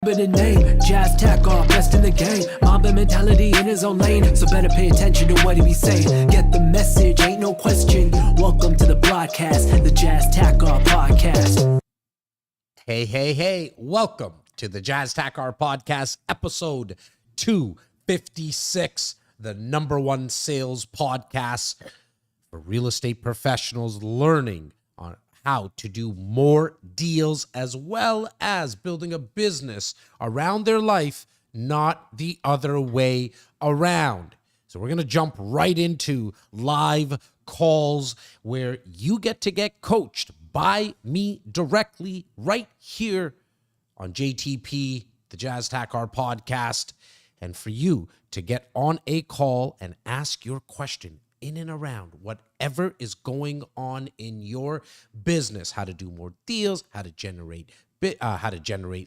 But a name, Jazz Takhar, best in the game. Mamba mentality in his own lane, so better pay attention to what he be saying. Get the message, ain't no question. Welcome to the broadcast, the Jazz Takhar podcast. Hey, welcome to the Jazz Takhar podcast, episode 256, the number one sales podcast for real estate professionals learning on how to do more deals as well as building a business around their life, not the other way around. So we're going to jump right into live calls where you get to get coached by me directly right here on JTP, the Jazz Takhar podcast, and for you to get on a call and ask your question in and around whatever is going on in your business, how to do more deals, how to generate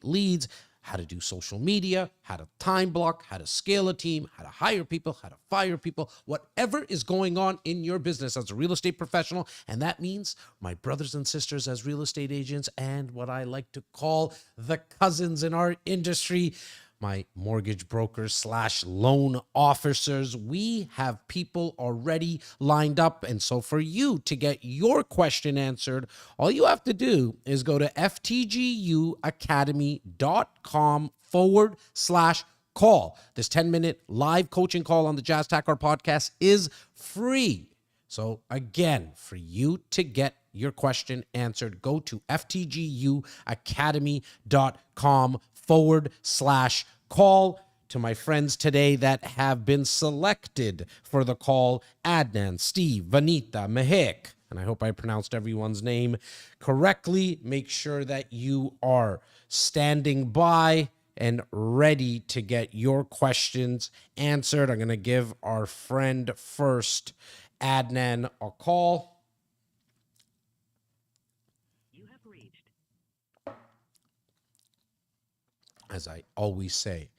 leads, how to do social media, how to time block, how to scale a team, how to hire people, how to fire people, whatever is going on in your business as a real estate professional. And that means my brothers and sisters as real estate agents and what I like to call the cousins in our industry, my mortgage brokers / loan officers. We have people already lined up. And so for you to get your question answered, all you have to do is go to ftguacademy.com/call. This 10-minute live coaching call on the Jazz Takhar podcast is free. So again, for you to get your question answered, go to ftguacademy.com/call. To my friends today that have been selected for the call: Adnan, Steve, Vanita, Mehek, and I hope I pronounced everyone's name correctly. Make sure that you are standing by and ready to get your questions answered. I'm going to give our friend first, Adnan, a call. As I always say,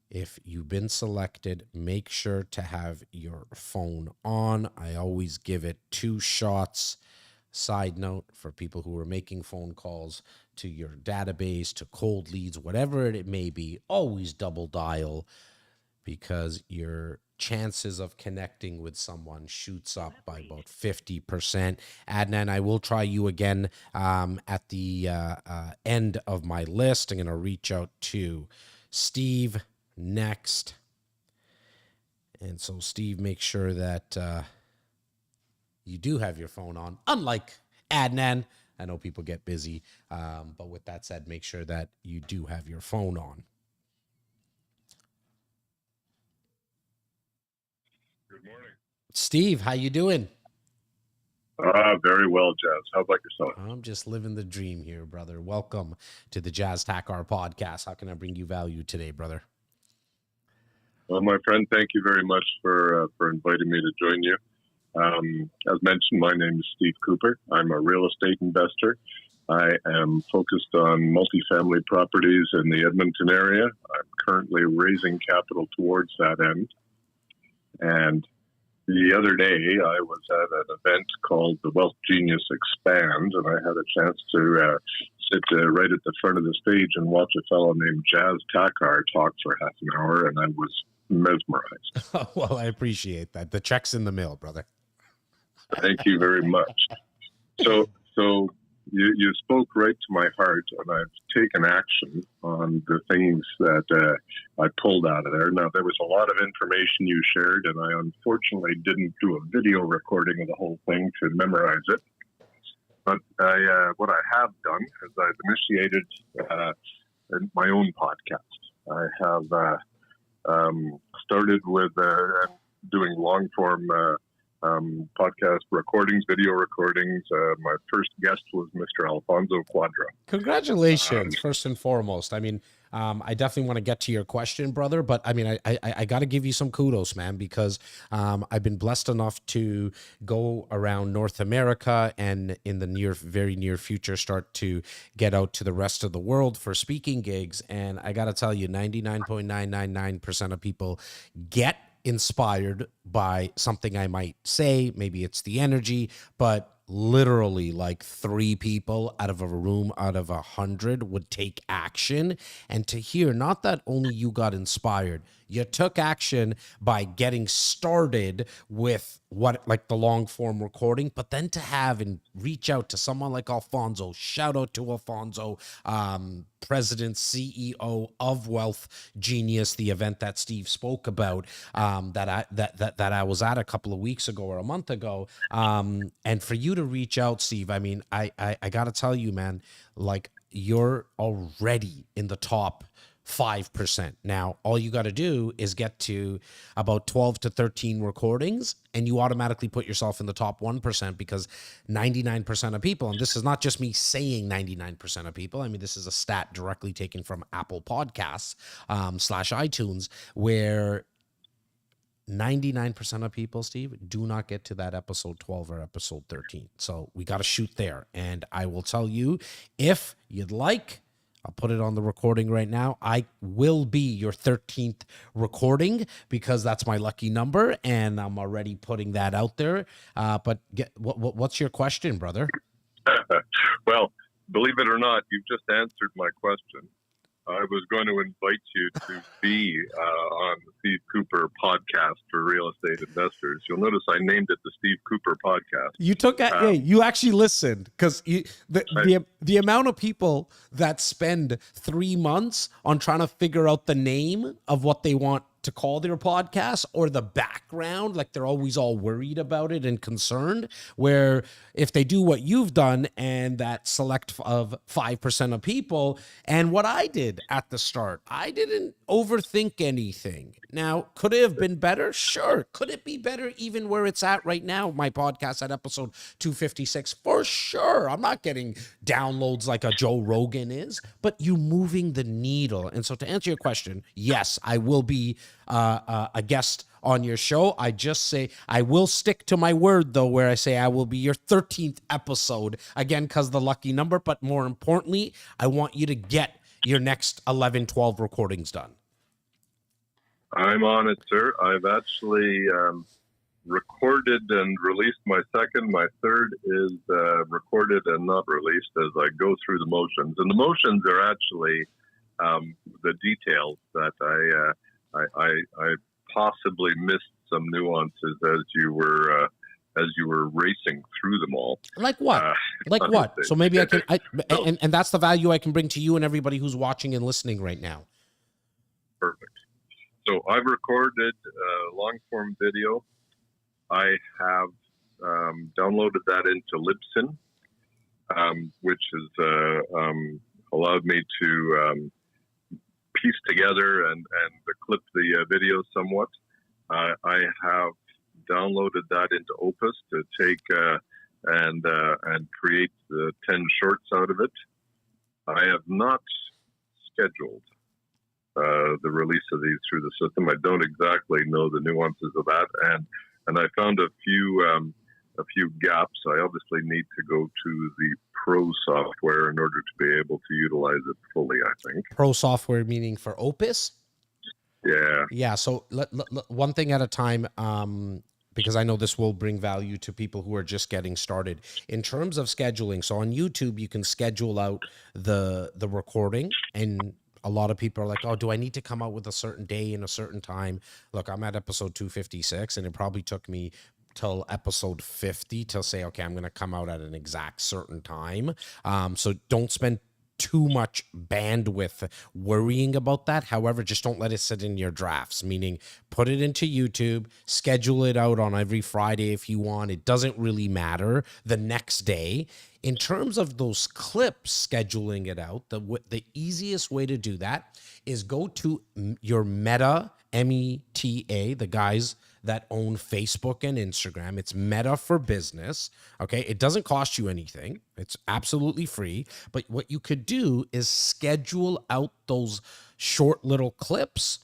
if you've been selected, make sure to have your phone on. I always give it 2 shots. Side note, for people who are making phone calls to your database, to cold leads, whatever it may be, always double dial, because your chances of connecting with someone shoots up by about 50%. Adnan, I will try you again at the end of my list. I'm going to reach out to Steve next. And so, Steve, make sure that you do have your phone on. Unlike Adnan, I know people get busy, but with that said, make sure that you do have your phone on. Good morning. Steve, how you doing? Very well, Jazz. How about yourself? I'm just living the dream here, brother. Welcome to the Jazz Takhar podcast. How can I bring you value today, brother? Well, my friend, thank you very much for inviting me to join you. As mentioned, my name is Steve Cooper. I'm a real estate investor. I am focused on multifamily properties in the Edmonton area. I'm currently raising capital towards that end. And the other day, I was at an event called the Wealth Genius Expand, and I had a chance to sit right at the front of the stage and watch a fellow named Jazz Takhar talk for half an hour, and I was mesmerized. Well, I appreciate that. The check's in the mail, brother. Thank you very much. So you spoke right to my heart, and I've taken action on the things that I pulled out of there. Now, there was a lot of information you shared, and I unfortunately didn't do a video recording of the whole thing to memorize it. But what I have done is I've initiated my own podcast. I have started with doing long-form podcast recordings, video recordings. My first guest was Mr. Alfonso Quadra. Congratulations, first and foremost. I mean, I definitely want to get to your question, brother, but I mean, I got to give you some kudos, man, because I've been blessed enough to go around North America and in the very near future start to get out to the rest of the world for speaking gigs. And I got to tell you, 99.999% of people get inspired by something I might say. Maybe it's the energy, but literally like 3 people out of a room out of 100 would take action. And to hear, not that only you got inspired, you took action by getting started with what, like the long form recording, but then to have and reach out to someone like Alfonso. Shout out to Alfonso, president, CEO of Wealth Genius, the event that Steve spoke about, that I was at a couple of weeks ago or a month ago. And for you to reach out, Steve, I mean, I got to tell you, man, like, you're already in the top 5%. Now, all you got to do is get to about 12 to 13 recordings, and you automatically put yourself in the top 1%, because 99% of people, and this is not just me saying 99% of people, I mean, this is a stat directly taken from Apple Podcasts / iTunes, where 99% of people, Steve, do not get to that episode 12 or episode 13. So we got to shoot there. And I will tell you, if you'd like, I'll put it on the recording right now. I will be your 13th recording, because that's my lucky number, and I'm already putting that out there. But what's your question, brother? Well, believe it or not, you've just answered my question. I was going to invite you to be on the Steve Cooper podcast for real estate investors. You'll notice I named it the Steve Cooper podcast. You took you actually listened, because the amount of people that spend 3 months on trying to figure out the name of what they want to call their podcast, or the background, like they're always all worried about it and concerned, where if they do what you've done and that select of 5% of people, and what I did at the start, I didn't overthink anything. Now, could it have been better? Sure. Could it be better even where it's at right now, my podcast at episode 256? For sure. I'm not getting downloads like a Joe Rogan is, but you moving the needle. And so to answer your question, yes, I will be a guest on your show. I just say I will stick to my word, though, where I say I will be your 13th episode, again, because the lucky number. But more importantly, I want you to get your next 11, 12 recordings done. I'm on it, sir. I've actually recorded and released my second. My third is recorded and not released as I go through the motions. And the motions are actually the details that I possibly missed some nuances as you were racing through them all. Like what? Like what? So maybe I can, and that's the value I can bring to you and everybody who's watching and listening right now. Perfect. So I've recorded long form video. I have downloaded that into Libsyn, which has allowed me to piece together and clip the video somewhat. I have downloaded that into Opus to take and create the 10 shorts out of it. I have not scheduled the release of these through the system. I don't exactly know the nuances of that, and I found a few gaps. I obviously need to go to the Pro software in order to be able to utilize it fully, I think. Pro software meaning for Opus? Yeah. Yeah, so one thing at a time, because I know this will bring value to people who are just getting started. In terms of scheduling, so on YouTube, you can schedule out the recording, and a lot of people are like, oh, do I need to come out with a certain day and a certain time? Look, I'm at episode 256, and it probably took me till episode 50 to say, okay, I'm going to come out at an exact certain time. So don't spend too much bandwidth worrying about that. However, just don't let it sit in your drafts, meaning put it into YouTube, schedule it out on every Friday if you want. It doesn't really matter the next day. In terms of those clips, scheduling it out, the easiest way to do that is go to your Meta, META, the guys that own Facebook and Instagram. It's Meta for Business. Okay. It doesn't cost you anything. It's absolutely free. But what you could do is schedule out those short little clips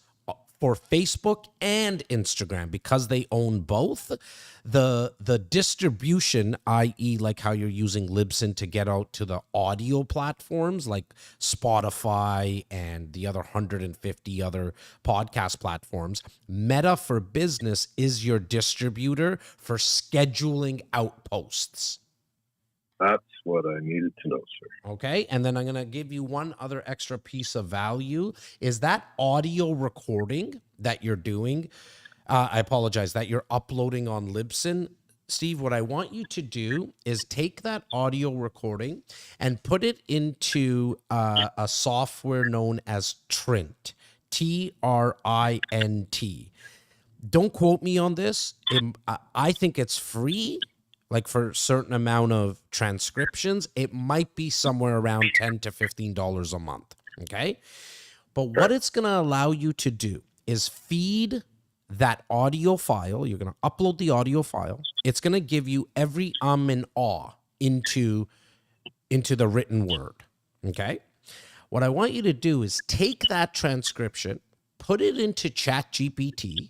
for Facebook and Instagram, because they own both. The distribution, i.e. like how you're using Libsyn to get out to the audio platforms like Spotify and the other 150 other podcast platforms, Meta for Business is your distributor for scheduling out posts. That's what I needed to know, sir. Okay. And then I'm going to give you one other extra piece of value is that audio recording that you're doing. I apologize that you're uploading on Libsyn. Steve, what I want you to do is take that audio recording and put it into a software known as Trint, Trint. Don't quote me on this. I think it's free. Like for a certain amount of transcriptions, it might be somewhere around $10 to $15 a month. Okay. But what it's going to allow you to do is feed that audio file. You're going to upload the audio file. It's going to give you every and ah into the written word. Okay. What I want you to do is take that transcription, put it into ChatGPT,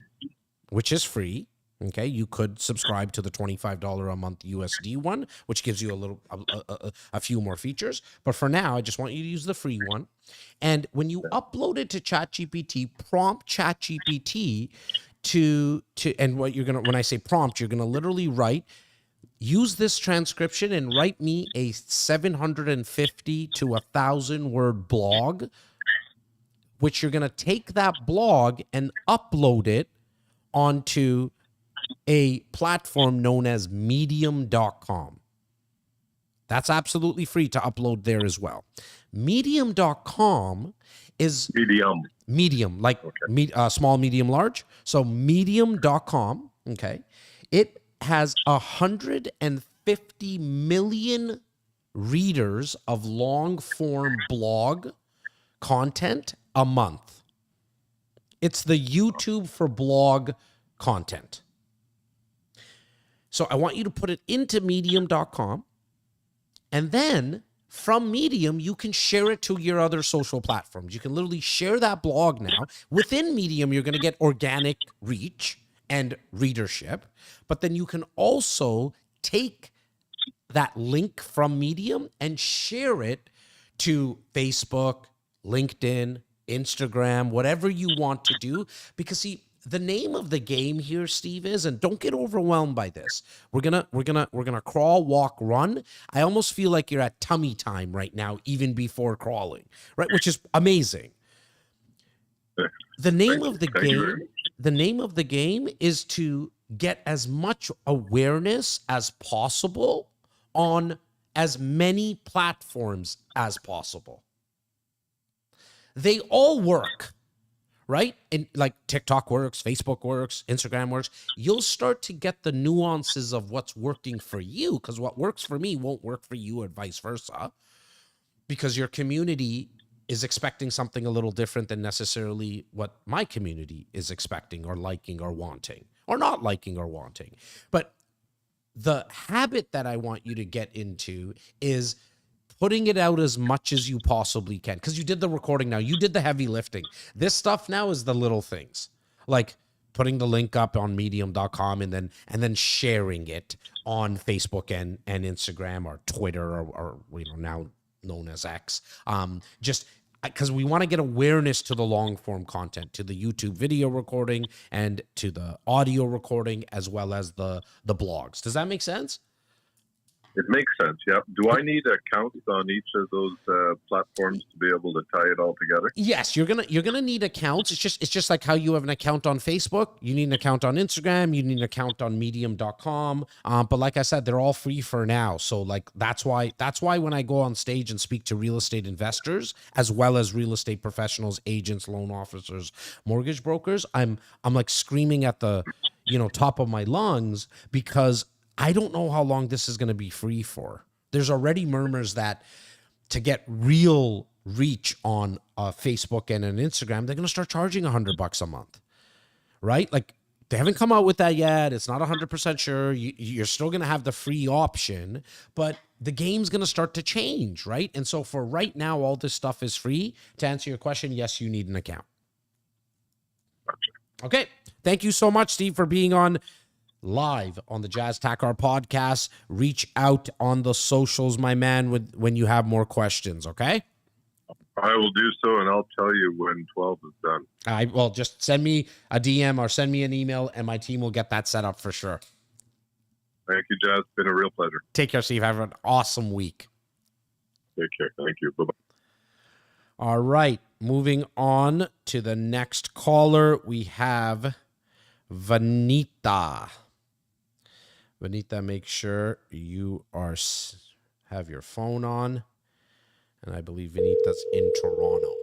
which is free. Okay, you could subscribe to the $25 a month USD one, which gives you a few more features. But for now, I just want you to use the free one. And when you upload it to ChatGPT, prompt ChatGPT and what you're gonna, when I say prompt, you're gonna literally write, use this transcription and write me a 750 to 1,000 word blog, which you're gonna take that blog and upload it onto a platform known as medium.com. That's absolutely free to upload there as well. Medium.com is medium, like small, medium, large. So medium.com, okay, it has 150 million readers of long form blog content a month. It's the YouTube for blog content. So I want you to put it into medium.com, and then from Medium, you can share it to your other social platforms. You can literally share that blog now. Within Medium, you're going to get organic reach and readership, but then you can also take that link from Medium and share it to Facebook, LinkedIn, Instagram, whatever you want to do. Because see, the name of the game here, Steve, is, and don't get overwhelmed by this. We're gonna crawl, walk, run. I almost feel like you're at tummy time right now, even before crawling, right? Which is amazing. The name of the game is to get as much awareness as possible on as many platforms as possible. They all work. Right? And like TikTok works, Facebook works, Instagram works. You'll start to get the nuances of what's working for you, because what works for me won't work for you, or vice versa, because your community is expecting something a little different than necessarily what my community is expecting or liking or wanting or not liking or wanting. But the habit that I want you to get into is putting it out as much as you possibly can, because you did the recording now. You did the heavy lifting. This stuff now is the little things, like putting the link up on medium.com and then sharing it on Facebook and Instagram or Twitter or now known as X. Just because we want to get awareness to the long form content, to the YouTube video recording and to the audio recording, as well as the blogs. Does that make sense? It makes sense, yeah. Do I need accounts on each of those platforms to be able to tie it all together? Yes, you're gonna need accounts. It's just like how you have an account on Facebook. You need an account on Instagram. You need an account on medium.com. But like I said, they're all free for now. So like that's why when I go on stage and speak to real estate investors, as well as real estate professionals, agents, loan officers, mortgage brokers, I'm like screaming at the top of my lungs, because I don't know how long this is going to be free for. There's already murmurs that to get real reach on Facebook and an Instagram, they're going to start charging $100 a month, right? Like they haven't come out with that yet. It's not 100% sure. You're still going to have the free option, but the game's going to start to change, right? And so for right now, all this stuff is free. To answer your question, yes, you need an account. Okay. Thank you so much, Steve, for being on live on the Jazz Takhar podcast. Reach out on the socials, my man, when you have more questions, okay? I will do so, and I'll tell you when 12 is done. Well, just send me a DM or send me an email, and my team will get that set up for sure. Thank you, Jazz. It's been a real pleasure. Take care, Steve. Have an awesome week. Take care. Thank you. Bye-bye. All right. Moving on to the next caller, we have Vanita. Vanita, make sure you have your phone on. And I believe Vanita's in Toronto.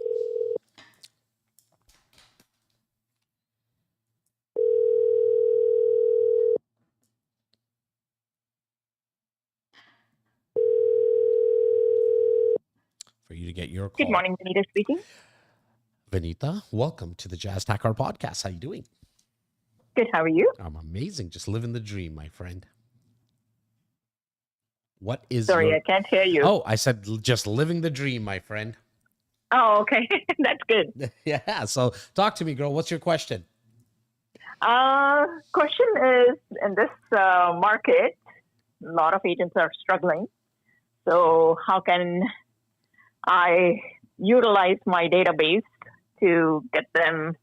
For you to get your call. Good morning, Vanita speaking. Vanita, welcome to the Jazz Takhar podcast. How you doing? Good, how are you? I'm amazing. Just living the dream, my friend. What is Sorry, I can't hear you. Oh, I said just living the dream, my friend. Oh, okay. That's good. Yeah. So talk to me, girl. What's your question? Question is, in this market, a lot of agents are struggling. So how can I utilize my database to get them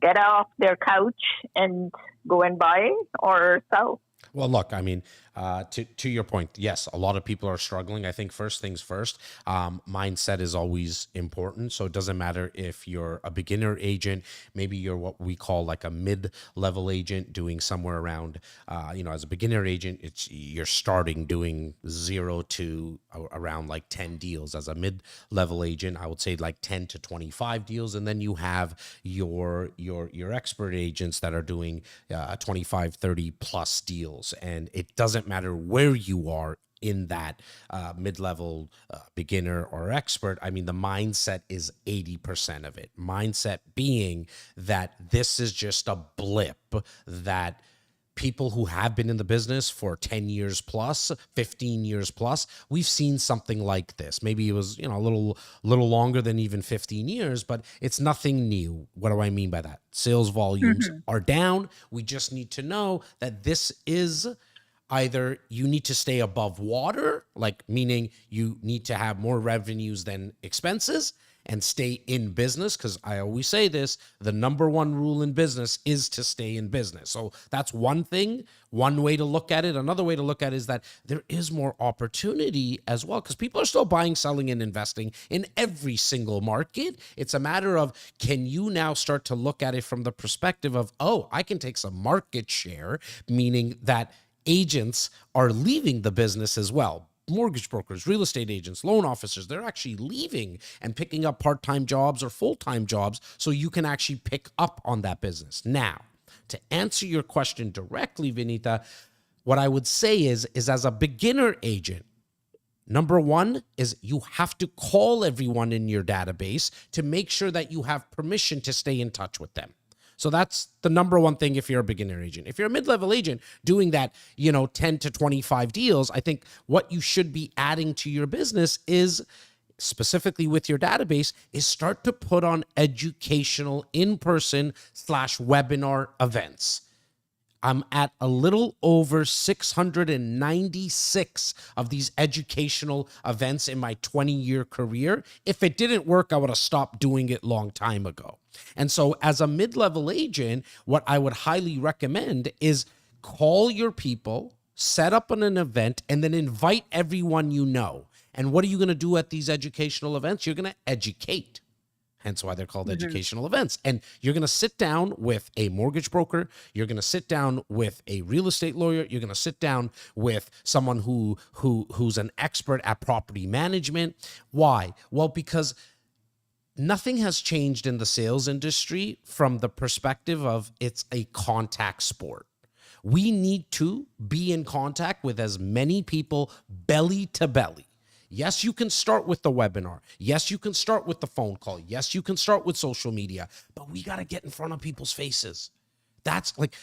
get off their couch and go and buy or sell? Well, look, I mean, to your point, yes, a lot of people are struggling. I think first things first, mindset is always important. So it doesn't matter if you're a beginner agent, maybe you're what we call like a mid-level agent doing somewhere around, as a beginner agent, you're starting doing 0 to around like 10 deals. As a mid-level agent, I would say like 10 to 25 deals. And then you have your expert agents that are doing 25, 30 plus deals. And it doesn't matter where you are in that mid-level beginner or expert. I mean, the mindset is 80% of it. Mindset being that this is just a blip, that people who have been in the business for 10 years plus, 15 years plus, we've seen something like this. Maybe it was, a little longer than even 15 years, but it's nothing new. What do I mean by that? Sales volumes are down. We just need to know that this is either you need to stay above water, like meaning you need to have more revenues than expenses and stay in business. Because I always say this, the number one rule in business is to stay in business. So that's one thing, one way to look at it. Another way to look at it is that there is more opportunity as well, because people are still buying, selling, and investing in every single market. It's a matter of, can you now start to look at it from the perspective of, oh, I can take some market share, meaning that agents are leaving the business as well. Mortgage brokers, real estate agents, loan officers, they're actually leaving and picking up part-time jobs or full-time jobs so you can actually pick up on that business. Now, to answer your question directly, Vanita, what I would say is as a beginner agent, number one is you have to call everyone in your database to make sure that you have permission to stay in touch with them. So that's the number one thing if you're a beginner agent. If you're a mid-level agent doing that, 10 to 25 deals, I think what you should be adding to your business is, specifically with your database, is start to put on educational in-person /webinar events. I'm at a little over 696 of these educational events in my 20-year career. If it didn't work, I would have stopped doing it long time ago. And so as a mid-level agent, what I would highly recommend is call your people, set up an event, and then invite everyone you know. And what are you going to do at these educational events? You're going to educate. Hence why they're called educational events. And you're going to sit down with a mortgage broker. You're going to sit down with a real estate lawyer. You're going to sit down with someone who's an expert at property management. Why? Well, because nothing has changed in the sales industry from the perspective of it's a contact sport. We need to be in contact with as many people belly to belly. Yes, you can start with the webinar. Yes, you can start with the phone call. Yes, you can start with social media, but we got to get in front of people's faces. That's like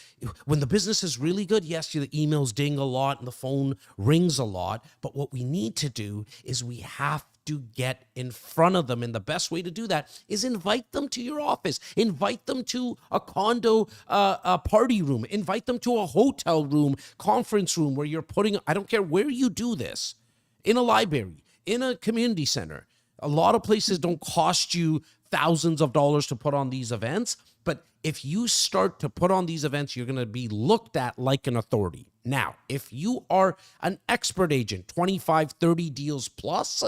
when the business is really good. Yes, the emails ding a lot and the phone rings a lot. But what we need to do is we have to get in front of them. And the best way to do that is invite them to your office, invite them to a condo, a party room, invite them to a hotel room, conference room where you're putting, I don't care where you do this, in a library, in a community center. A lot of places don't cost you thousands of dollars to put on these events. But if you start to put on these events, you're going to be looked at like an authority. Now, if you are an expert agent, 25, 30 deals plus,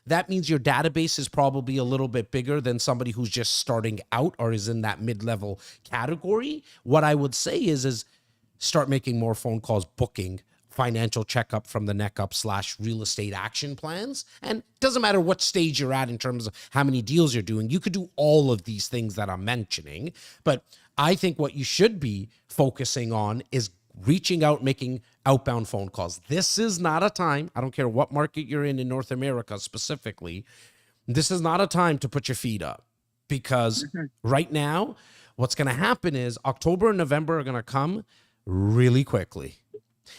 that means your database is probably a little bit bigger than somebody who's just starting out or is in that mid-level category. What I would say is start making more phone calls, booking financial checkup from the neck up / real estate action plans. And it doesn't matter what stage you're at in terms of how many deals you're doing. You could do all of these things that I'm mentioning. But I think what you should be focusing on is reaching out, making outbound phone calls. This is not a time, I don't care what market you're in North America specifically, this is not a time to put your feet up, because right now, what's going to happen is October and November are going to come really quickly.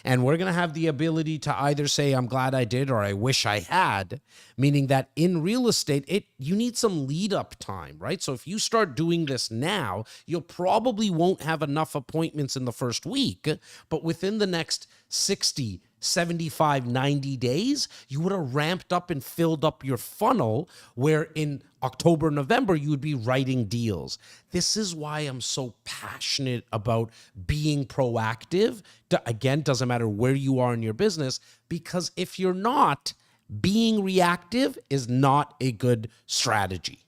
And we're going to have the ability to either say, I'm glad I did, or I wish I had, meaning that in real estate, you need some lead up time, right? So if you start doing this now, you'll probably won't have enough appointments in the first week, but within the next 60, 75, 90 days, you would have ramped up and filled up your funnel, where in October, November, you would be writing deals. This is why I'm so passionate about being proactive. Again, doesn't matter where you are in your business, because if you're not, being reactive is not a good strategy.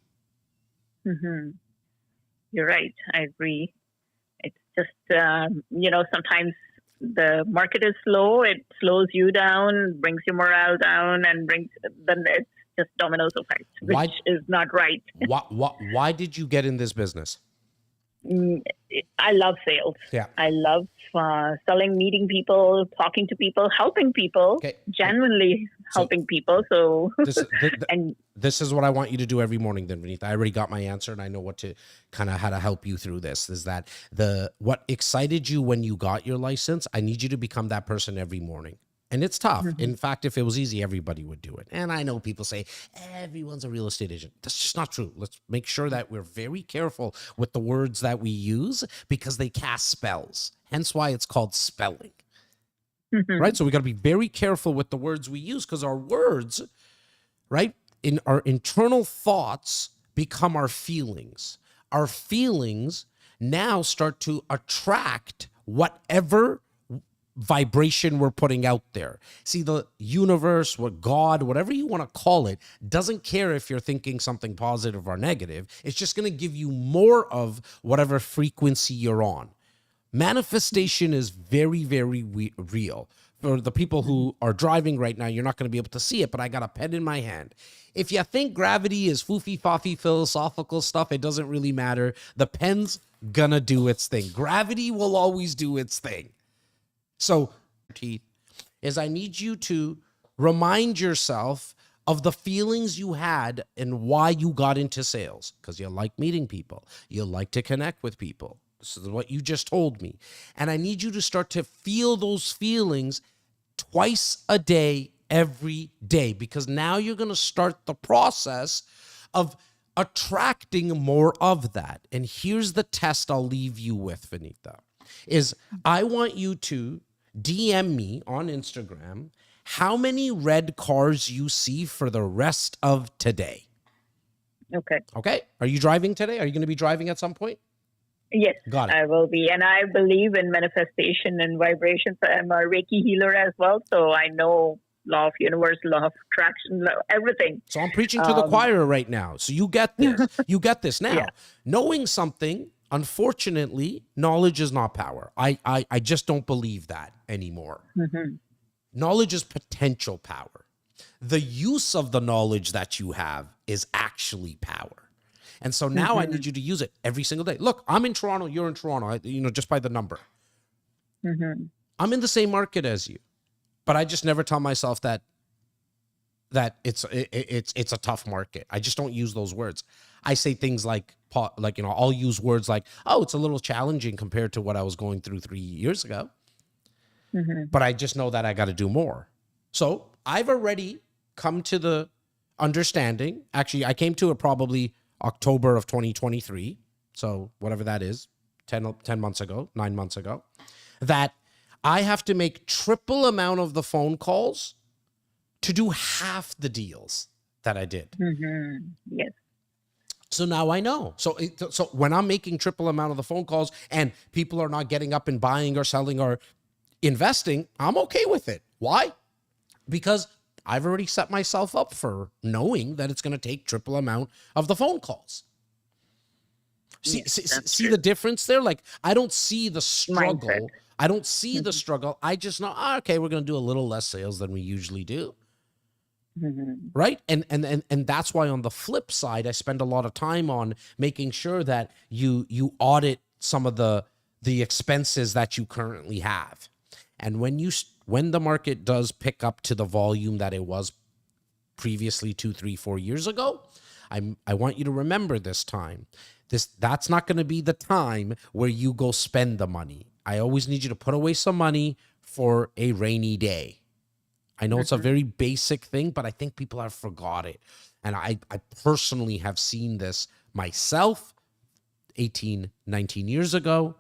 You're right. I agree. It's just, sometimes the market is slow. It slows you down, brings your morale down, and then it's just dominoes effect, which is not right. Why did you get in this business? I love sales. Yeah. I love selling, meeting people, talking to people, helping people, genuinely helping people. So this is what I want you to do every morning then, Vineetha. I already got my answer and I know how to help you through this, is that what excited you when you got your license, I need you to become that person every morning. And it's tough. In fact, if it was easy, everybody would do it. And I know people say, everyone's a real estate agent. That's just not true. Let's make sure that we're very careful with the words that we use, because they cast spells. Hence why it's called spelling. Right? So we got to be very careful with the words we use, because our words, right, in our internal thoughts become our feelings. Our feelings now start to attract whatever vibration we're putting out there. See, the universe, what God, whatever you want to call it, doesn't care if you're thinking something positive or negative. It's just going to give you more of whatever frequency you're on. Manifestation is very, very real. For the people who are driving right now, you're not going to be able to see it, but I got a pen in my hand. If you think gravity is foofy-foffy philosophical stuff, it doesn't really matter. The pen's gonna do its thing. Gravity will always do its thing. So, I need you to remind yourself of the feelings you had and why you got into sales. Because you like meeting people. You like to connect with people. This is what you just told me. And I need you to start to feel those feelings twice a day, every day. Because now you're going to start the process of attracting more of that. And here's the test I'll leave you with, Vineetha, is I want you to DM me on Instagram how many red cars you see for the rest of today. Okay. Are you driving today? Are you going to be driving at some point? Yes, Got it. I will be. And I believe in manifestation and vibrations. I'm a Reiki healer as well. So I know law of universe, law of attraction, everything. So I'm preaching to the choir right now. So you get this. You get this now. Yeah. Knowing something, unfortunately, knowledge is not power. I just don't believe that anymore. Knowledge is potential power. The use of the knowledge that you have is actually power. And so now I need you to use it every single day. Look, I'm in Toronto. You're in Toronto, just by the number. I'm in the same market as you, but I just never tell myself that it's a tough market. I just don't use those words. I say things like I'll use words like, oh, it's a little challenging compared to what I was going through 3 years ago. But I just know that I got to do more. So I've already come to the understanding. Actually, I came to it probably October of 2023. So whatever that is, 10 months ago, 9 months ago, that I have to make triple amount of the phone calls to do half the deals that I did. Yes. So now I know. So when I'm making triple amount of the phone calls and people are not getting up and buying or selling or Investing, I'm okay with it. Why? Because I've already set myself up for knowing that it's going to take triple amount of the phone calls. See the difference there? Like, I don't see the struggle. Mindset. I don't see the struggle. I just know, okay, we're going to do a little less sales than we usually do. Right? And that's why on the flip side, I spend a lot of time on making sure that you audit some of the expenses that you currently have. And when the market does pick up to the volume that it was previously 2, 3, 4 years ago, I want you to remember this time. That's not going to be the time where you go spend the money. I always need you to put away some money for a rainy day. I know it's a very basic thing, but I think people have forgot it. And I personally have seen this myself 18, 19 years ago,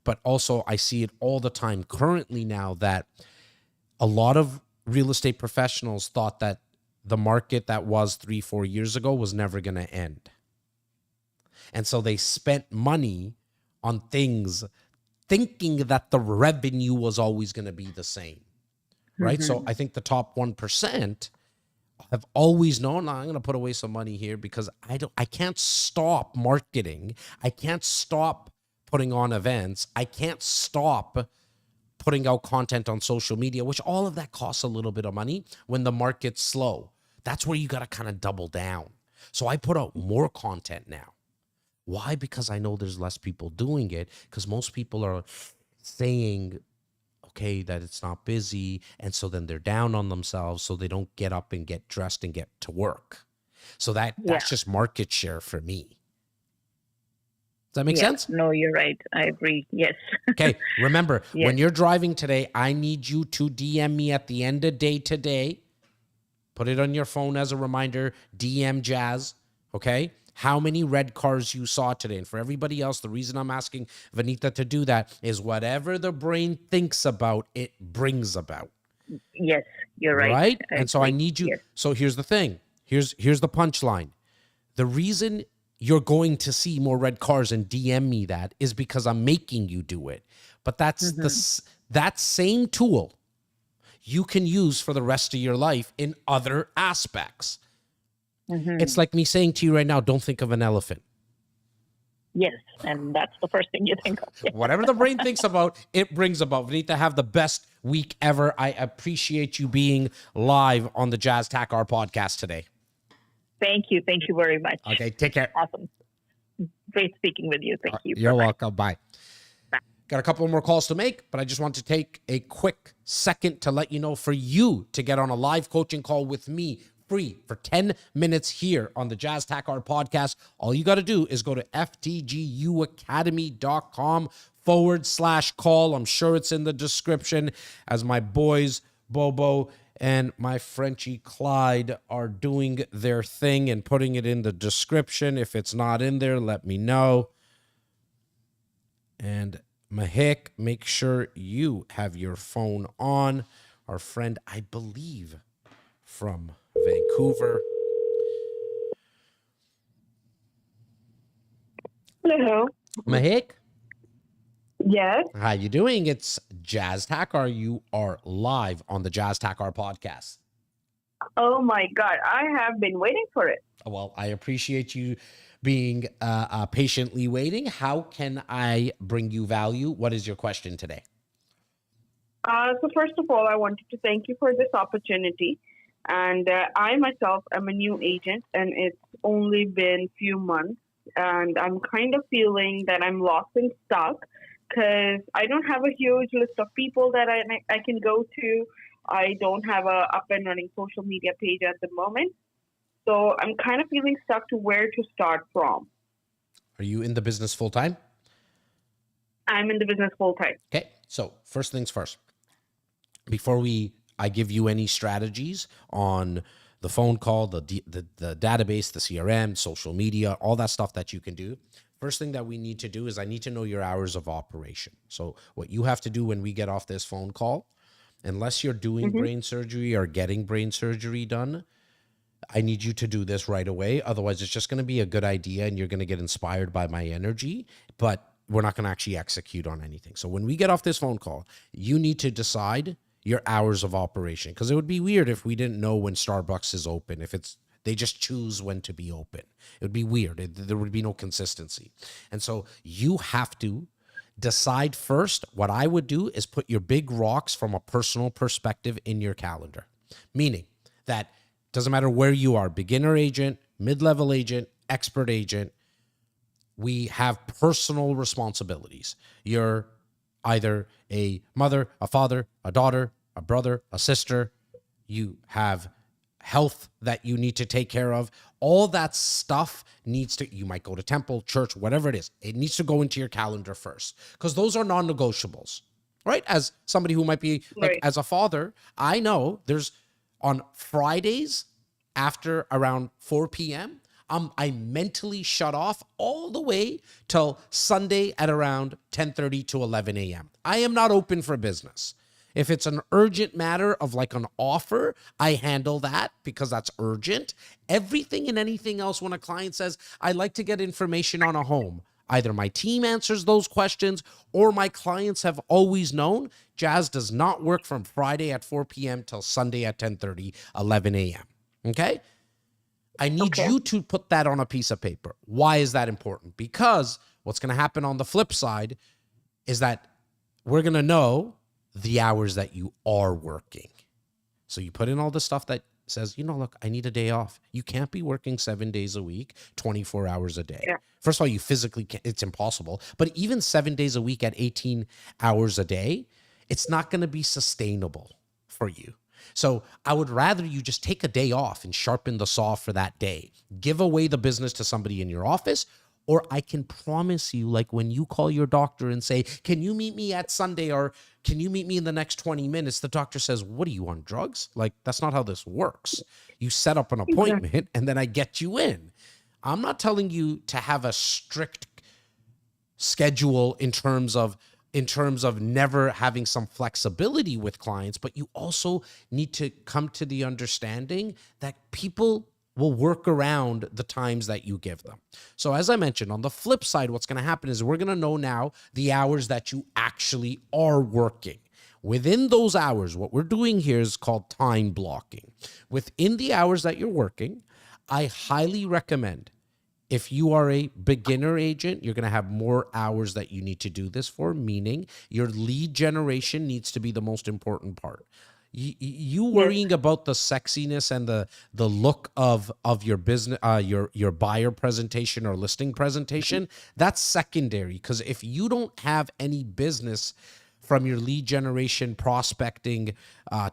but also I see it all the time currently now that a lot of real estate professionals thought that the market that was 3, 4 years ago was never going to end. And so they spent money on things thinking that the revenue was always going to be the same. Right. So I think the top 1% have always known, I'm going to put away some money here because I can't stop marketing. I can't stop putting on events. I can't stop putting out content on social media, which all of that costs a little bit of money when the market's slow. That's where you got to kind of double down. So I put out more content now. Why? Because I know there's less people doing it, because most people are saying, okay, that it's not busy. And so then they're down on themselves. So they don't get up and get dressed and get to work. So that's just market share for me. Does that make sense? No, you're right. I agree. Yes. Okay. Remember, when you're driving today, I need you to DM me at the end of day today. Put it on your phone as a reminder. DM Jazz. Okay. How many red cars you saw today. And for everybody else, the reason I'm asking Vanita to do that is whatever the brain thinks about, it brings about. Yes, you're right. Right? And so I need you. Yes. So here's the thing. Here's the punchline. The reason you're going to see more red cars and DM me that is because I'm making you do it. But that's that same tool you can use for the rest of your life in other aspects. It's like me saying to you right now, don't think of an elephant. Yes, and that's the first thing you think of. Whatever the brain thinks about, it brings about. Vanita, have the best week ever. I appreciate you being live on the Jazz Takhar podcast today. Thank you. Thank you very much. Okay, take care. Awesome. Great speaking with you. Thank you. You're Bye-bye. welcome. Bye. Got a couple more calls to make, but I just want to take a quick second to let you know for you to get on a live coaching call with me free for 10 minutes here on the Jazz Takhar podcast. All you got to do is go to ftguacademy.com/call. I'm sure it's in the description, as my boys, Bobo and my Frenchie Clyde, are doing their thing and putting it in the description. If it's not in there, let me know. And Mahik, make sure you have your phone on. Our friend, I believe, from Vancouver. Hello. Mahik? Yes. How you doing? It's Jazz Takhar. You are live on the Jazz Takhar podcast. Oh my God. I have been waiting for it. Well, I appreciate you being patiently waiting. How can I bring you value? What is your question today? So first of all, I wanted to thank you for this opportunity. And I myself am a new agent, and it's only been a few months. And I'm kind of feeling that I'm lost and stuck because I don't have a huge list of people that I can go to. I don't have a up and running social media page at the moment. So I'm kind of feeling stuck to where to start from. Are you in the business full time? I'm in the business full time. Okay. So first things first, before I give you any strategies on the phone call, the database, the CRM, social media, all that stuff that you can do. First thing that we need to do is I need to know your hours of operation. So what you have to do when we get off this phone call, unless you're doing brain surgery or getting brain surgery done, I need you to do this right away. Otherwise, it's just going to be a good idea and you're going to get inspired by my energy. But we're not going to actually execute on anything. So when we get off this phone call, you need to decide your hours of operation, because it would be weird if we didn't know when Starbucks is open. If they just choose when to be open, it would be weird. There would be no consistency. And so you have to decide first. What I would do is put your big rocks from a personal perspective in your calendar, meaning that doesn't matter where you are, beginner agent, mid-level agent, expert agent, we have personal responsibilities. You're either a mother, a father, a daughter, a brother, a sister. You have health that you need to take care of. All that stuff you might go to temple, church, whatever it is. It needs to go into your calendar first, because those are non-negotiables, right? As somebody who might be like, as a father, I know there's on Fridays after around 4 p.m., I mentally shut off all the way till Sunday at around 10:30 to 11 a.m. I am not open for business. If it's an urgent matter of like an offer, I handle that because that's urgent. Everything and anything else, when a client says, I'd like to get information on a home, either my team answers those questions or my clients have always known Jazz does not work from Friday at 4 p.m. till Sunday at 10:30, 11 a.m. Okay? I need you to put that on a piece of paper. Why is that important? Because what's going to happen on the flip side is that we're going to know the hours that you are working. So you put in all the stuff that says, look, I need a day off. You can't be working 7 days a week, 24 hours a day. Yeah. First of all, you physically can't, it's impossible. But even 7 days a week at 18 hours a day, it's not going to be sustainable for you. So I would rather you just take a day off and sharpen the saw for that day. Give away the business to somebody in your office, or I can promise you, like when you call your doctor and say, can you meet me at Sunday, or can you meet me in the next 20 minutes? The doctor says, what are you, on drugs? Like, that's not how this works. You set up an appointment and then I get you in. I'm not telling you to have a strict schedule in terms of never having some flexibility with clients, but you also need to come to the understanding that people will work around the times that you give them. So as I mentioned, on the flip side, what's going to happen is we're going to know now the hours that you actually are working. Within those hours, what we're doing here is called time blocking. Within the hours that you're working, I highly recommend, if you are a beginner agent, you're going to have more hours that you need to do this for, meaning your lead generation needs to be the most important part. You worrying about the sexiness and the look of your business, your buyer presentation or listing presentation, that's secondary. Because if you don't have any business from your lead generation prospecting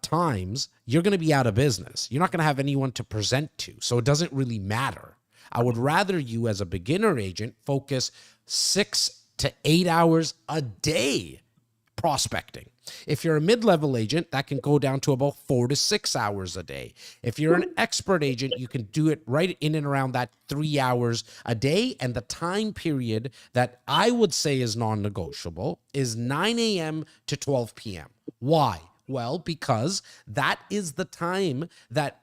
times, you're going to be out of business. You're not going to have anyone to present to. So it doesn't really matter. I would rather you, as a beginner agent, focus 6 to 8 hours a day prospecting. If you're a mid-level agent, that can go down to about 4 to 6 hours a day. If you're an expert agent, you can do it right in and around that 3 hours a day. And the time period that I would say is non-negotiable is 9 a.m. to 12 p.m. Why? Well, because that is the time that,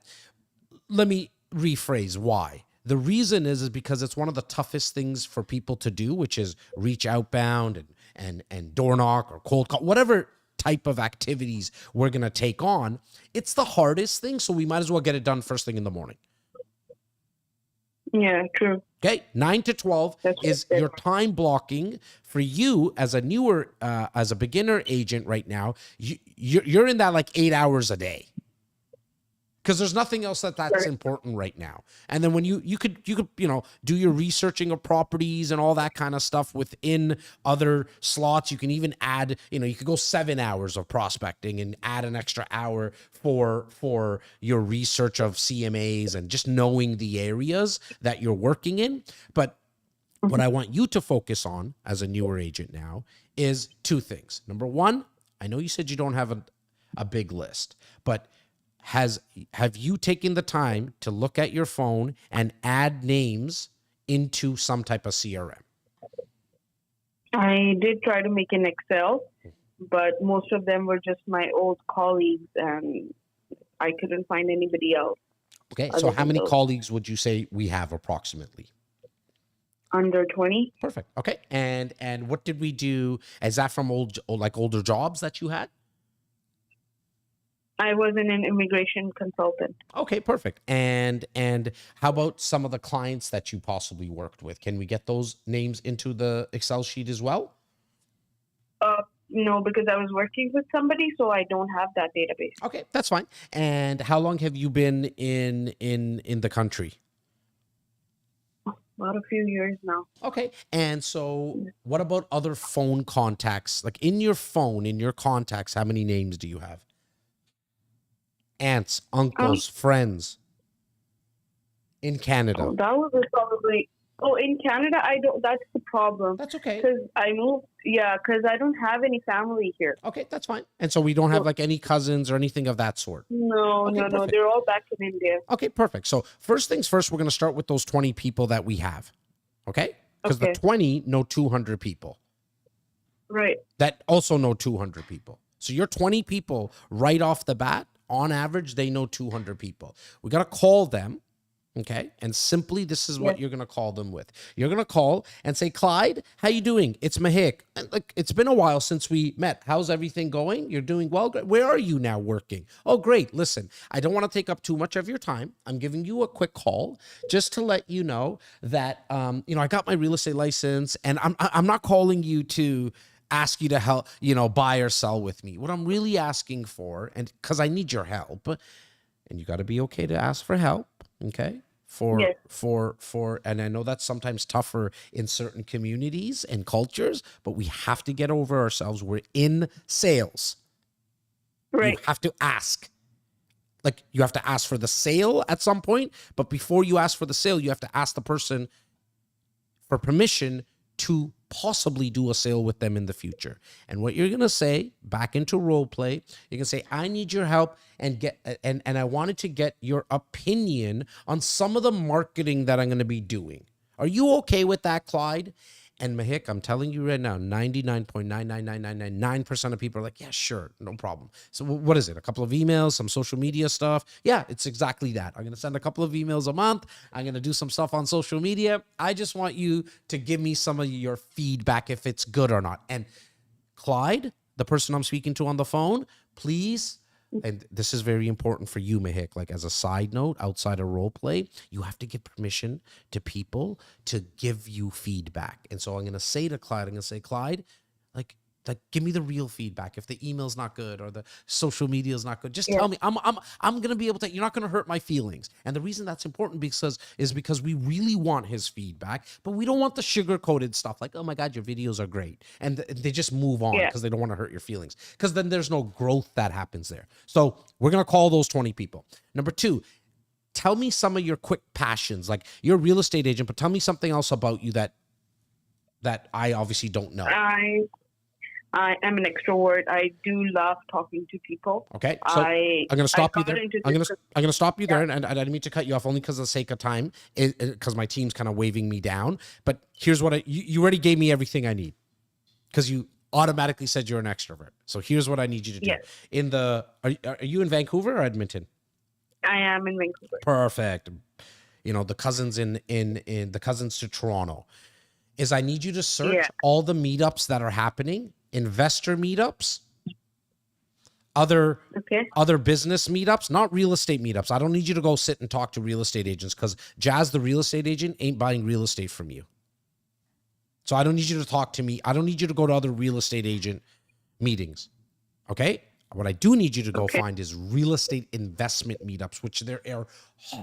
let me rephrase why. The reason is because it's one of the toughest things for people to do, which is reach outbound and door knock or cold call, whatever type of activities we're going to take on. It's the hardest thing, so we might as well get it done first thing in the morning. Yeah, true. Okay, 9 to 12 is your time blocking for you as a newer, as a beginner agent right now. You're in that like 8 hours a day. Because there's nothing else that's important right now. And then when you could do your researching of properties and all that kind of stuff within other slots. You can even add, you could go 7 hours of prospecting and add an extra hour for your research of CMAs and just knowing the areas that you're working in. But what I want you to focus on as a newer agent now is 2 things. Number one, I know you said you don't have a big list, but have you taken the time to look at your phone and add names into some type of CRM? I did try to make an Excel, but most of them were just my old colleagues, and I couldn't find anybody else. Okay, so how many colleagues would you say we have approximately? under 20. Perfect. Okay. And what did we do? Is that from older jobs that you had? I was an immigration consultant. Okay, perfect. And how about some of the clients that you possibly worked with? Can we get those names into the Excel sheet as well? No, because I was working with somebody, so I don't have that database. Okay, that's fine. And how long have you been in the country? About a few years now. Okay. And so what about other phone contacts? Like in your phone, in your contacts, how many names do you have? Aunts, uncles, friends in Canada. Oh, that was probably. Oh, in Canada, I don't. That's the problem. That's okay. Because I moved. Yeah, because I don't have any family here. Okay, that's fine. And so we don't have like any cousins or anything of that sort. No, Okay, no, perfect. they're all back in India. Okay, perfect. So first things first, we're going to start with those 20 people that we have. Okay? Because Okay. the 20 know 200 people Right. that also know 200 people. So you're 20 people right off the bat. On average, they know 200 people. We got to call them. Okay. And simply, this is what you're going to call them with. You're going to call and say, Clyde, how you doing? It's Mahik. And like, it's been a while since we met. How's everything going? You're doing well. Where are you now working? Oh, great. Listen, I don't want to take up too much of your time. I'm giving you a quick call just to let you know that, I got my real estate license, and I'm not calling you to ask you to help, buy or sell with me. What I'm really asking for, and because I need your help, and you got to be okay to ask for help. Okay. Yes. And I know that's sometimes tougher in certain communities and cultures, but we have to get over ourselves. We're in sales. Right. You have to ask. Like, you have to ask for the sale at some point, but before you ask for the sale, you have to ask the person for permission to possibly do a sale with them in the future. And what you're going to say, back into role play, you're going to say, I need your help and I wanted to get your opinion on some of the marketing that I'm going to be doing. Are you okay with that, Clyde? And Mahik, I'm telling you right now, 99.99999% of people are like, yeah, sure, no problem. So what is it? A couple of emails, some social media stuff? Yeah, it's exactly that. I'm going to send a couple of emails a month. I'm going to do some stuff on social media. I just want you to give me some of your feedback if it's good or not. And Clyde, the person I'm speaking to on the phone, please, and this is very important for you, Mahik, like as a side note, outside of role play, you have to give permission to people to give you feedback. And so I'm going to say to Clyde, Clyde, like give me the real feedback. If the email's not good or the social media is not good, just tell me. I'm going to be able to, you're not going to hurt my feelings. And the reason that's important because we really want his feedback, but we don't want the sugar-coated stuff like, oh my God, your videos are great. And they just move on because they don't want to hurt your feelings, because then there's no growth that happens there. So we're going to call those 20 people. Number 2, tell me some of your quick passions. Like, you're a real estate agent, but tell me something else about you that I obviously don't know. I am an extrovert. I do love talking to people. Okay, so I'm going to stop you there. I'm going to stop you there, and I didn't mean to cut you off only because of the sake of time, because my team's kind of waving me down. But here's what you already gave me everything I need, because you automatically said you're an extrovert. So here's what I need you to do. Yes. Are you in Vancouver or Edmonton? I am in Vancouver. Perfect. The cousins in the cousins to Toronto is I need you to search all the meetups that are happening. Investor meetups, other business meetups, not real estate meetups. I don't need you to go sit and talk to real estate agents, because Jazz, the real estate agent, ain't buying real estate from you. So I don't need you to talk to me. I don't need you to go to other real estate agent meetings. Okay? What I do need you to go find is real estate investment meetups, which there are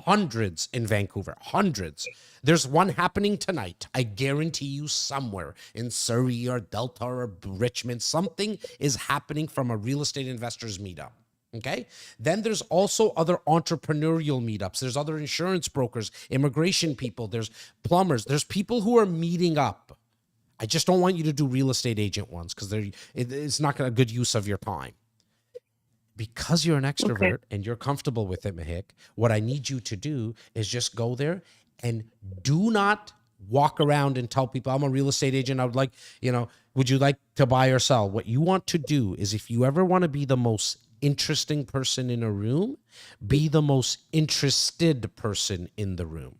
hundreds in Vancouver, hundreds. There's one happening tonight. I guarantee you somewhere in Surrey or Delta or Richmond, something is happening from a real estate investors meetup. Okay. Then there's also other entrepreneurial meetups. There's other insurance brokers, immigration people. There's plumbers. There's people who are meeting up. I just don't want you to do real estate agent ones, because it's not a good use of your time. Because you're an extrovert and you're comfortable with it, Mahik, what I need you to do is just go there and do not walk around and tell people, I'm a real estate agent. I would like, would you like to buy or sell? What you want to do is, if you ever want to be the most interesting person in a room, be the most interested person in the room.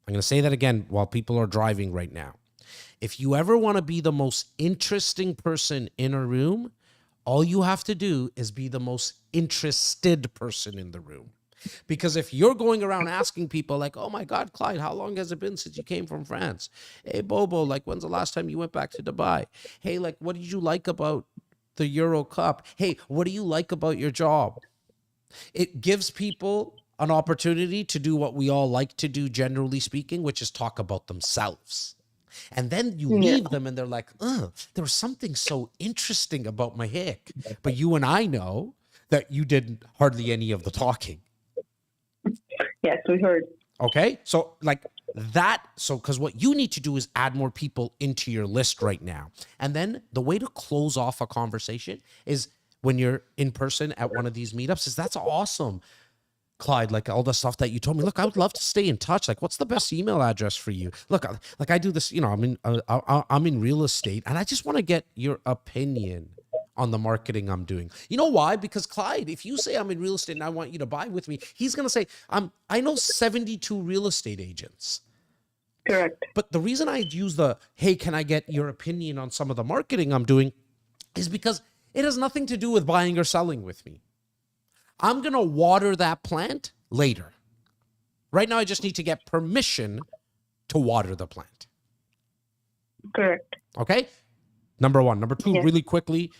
I'm going to say that again while people are driving right now. If you ever want to be the most interesting person in a room, all you have to do is be the most interested person in the room. Because if you're going around asking people like, oh my God, Clyde, how long has it been since you came from France? Hey, Bobo, like, when's the last time you went back to Dubai? Hey, like, what did you like about the Euro Cup? Hey, what do you like about your job? It gives people an opportunity to do what we all like to do, generally speaking, which is talk about themselves. And then you leave them and they're like, there was something so interesting about my hick. But you and I know that you did hardly any of the talking. Yes, we heard. Okay. So like that. So because what you need to do is add more people into your list right now. And then the way to close off a conversation is when you're in person at one of these meetups is that's awesome. Clyde, like all the stuff that you told me, look, I would love to stay in touch. Like, what's the best email address for you? Look, like I do this, I'm in real estate and I just want to get your opinion on the marketing I'm doing. You know why? Because Clyde, if you say I'm in real estate and I want you to buy with me, he's going to say, I know 72 real estate agents. Correct. But the reason I use hey, can I get your opinion on some of the marketing I'm doing is because it has nothing to do with buying or selling with me. I'm going to water that plant later. Right now, I just need to get permission to water the plant. Correct. Okay? Number one. Number two, really quickly,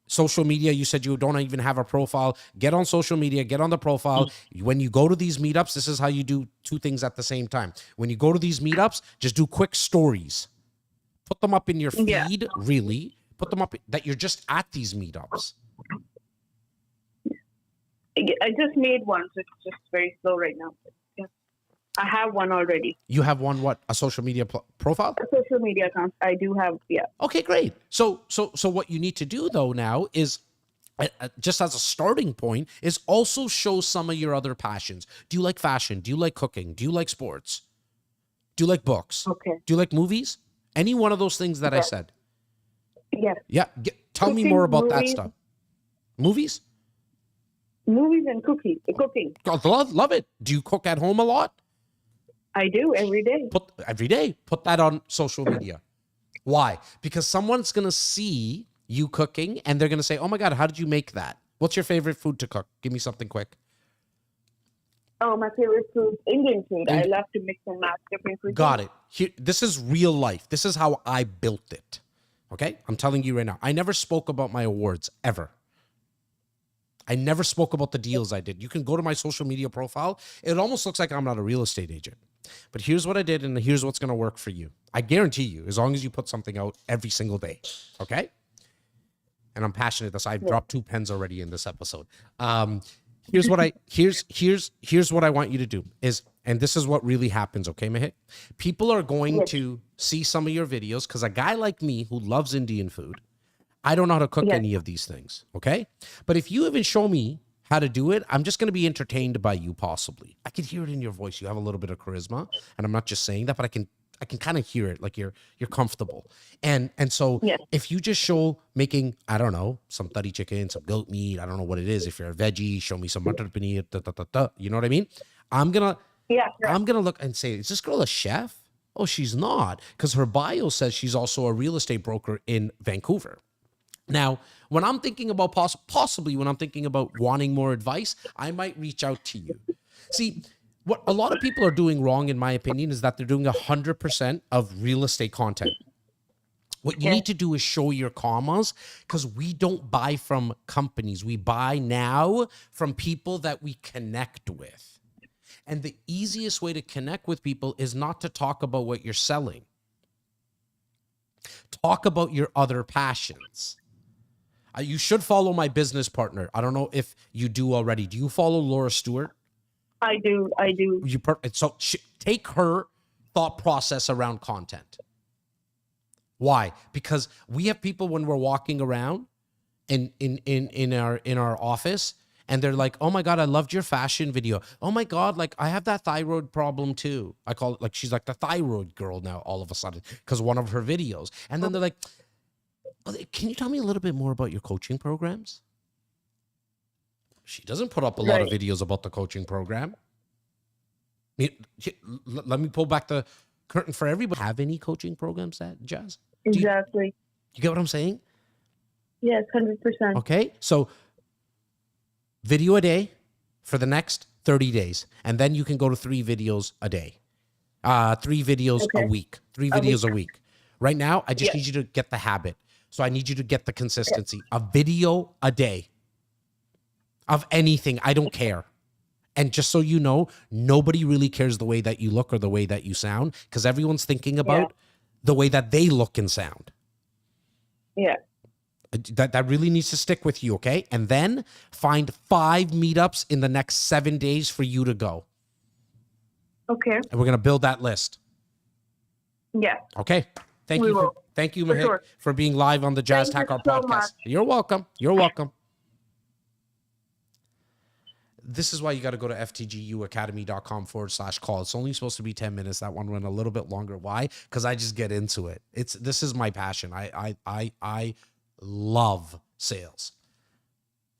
social media. You said you don't even have a profile. Get on social media. Get on the profile. When you go to these meetups, this is how you do two things at the same time. When you go to these meetups, just do quick stories. Put them up in your feed, really. Put them up that you're just at these meetups. I just made one, so it's just very slow right now. Yeah. I have one already. You have one, what? A social media profile? A social media account. I do have, Okay, great. So what you need to do though now is, just as a starting point, is also show some of your other passions. Do you like fashion? Do you like cooking? Do you like sports? Do you like books? Okay. Do you like movies? Any one of those things that I said? Yes. Yeah. Tell me more about that stuff. Movies? Movies and cooking. God, love it. Do you cook at home a lot? I do every day. Every day. Put that on social media. Why? Because someone's going to see you cooking and they're going to say, oh my God, how did you make that? What's your favorite food to cook? Give me something quick. Oh, my favorite food, Indian food. I love to mix and match different foods. Got it. This is real life. This is how I built it. Okay? I'm telling you right now. I never spoke about my awards, ever. I never spoke about the deals I did. You can go to my social media profile. It almost looks like I'm not a real estate agent. But here's what I did, and here's what's going to work for you. I guarantee you, as long as you put something out every single day. Okay? And I'm passionate. I've dropped 2 pens already in this episode. Here's what I want you to do is, and this is what really happens, okay, Mahit? People are going to see some of your videos because a guy like me who loves Indian food, I don't know how to cook any of these things, okay? But if you even show me how to do it, I'm just going to be entertained by you possibly. I can hear it in your voice. You have a little bit of charisma, and I'm not just saying that, but I can kind of hear it, like you're comfortable. And so if you just show making, I don't know, some tari chicken, some goat meat, I don't know what it is. If you're a veggie, show me some matar paneer, you know what I mean? I'm going to look and say, is this girl a chef? Oh, she's not, because her bio says she's also a real estate broker in Vancouver. Now, when I'm thinking about possibly when I'm thinking about wanting more advice, I might reach out to you. See, what a lot of people are doing wrong, in my opinion, is that they're doing 100% of real estate content. What you need to do is show your commas, because we don't buy from companies. We buy now from people that we connect with. And the easiest way to connect with people is not to talk about what you're selling. Talk about your other passions. You should follow my business partner. I don't know if you do already. Do you follow Laura Stewart? I do. So take her thought process around content. Why? Because we have people when we're walking around in our office, and they're like, "Oh my God, I loved your fashion video. Oh my God, like I have that thyroid problem too." I call it, like, she's like the thyroid girl now all of a sudden because one of her videos. And then they're like, "Can you tell me a little bit more about your coaching programs?" She doesn't put up a lot of videos about the coaching program. Let me pull back the curtain for everybody. Have any coaching programs that Jazz? Exactly. You get what I'm saying? Yes, 100%. Okay. So video a day for the next 30 days. And then you can go to 3 videos a day. 3 videos a week. 3 videos a week. Right now, I just need you to get the habit. So I need you to get the consistency. A video a day of anything. I don't care. And just so you know, nobody really cares the way that you look or the way that you sound, because everyone's thinking about the way that they look and sound. Yeah. That really needs to stick with you, okay? And then find 5 meetups in the next 7 days for you to go. Okay. And we're going to build that list. Yeah. Okay. Thank We you. will. Thank you, For Mahit, sure. for being live on the Jazz Thank you Takhar so podcast. much. You're welcome. You're welcome. This is why you got to go to ftguacademy.com/call. It's only supposed to be 10 minutes. That one went a little bit longer. Why? Because I just get into it. This is my passion. I love sales.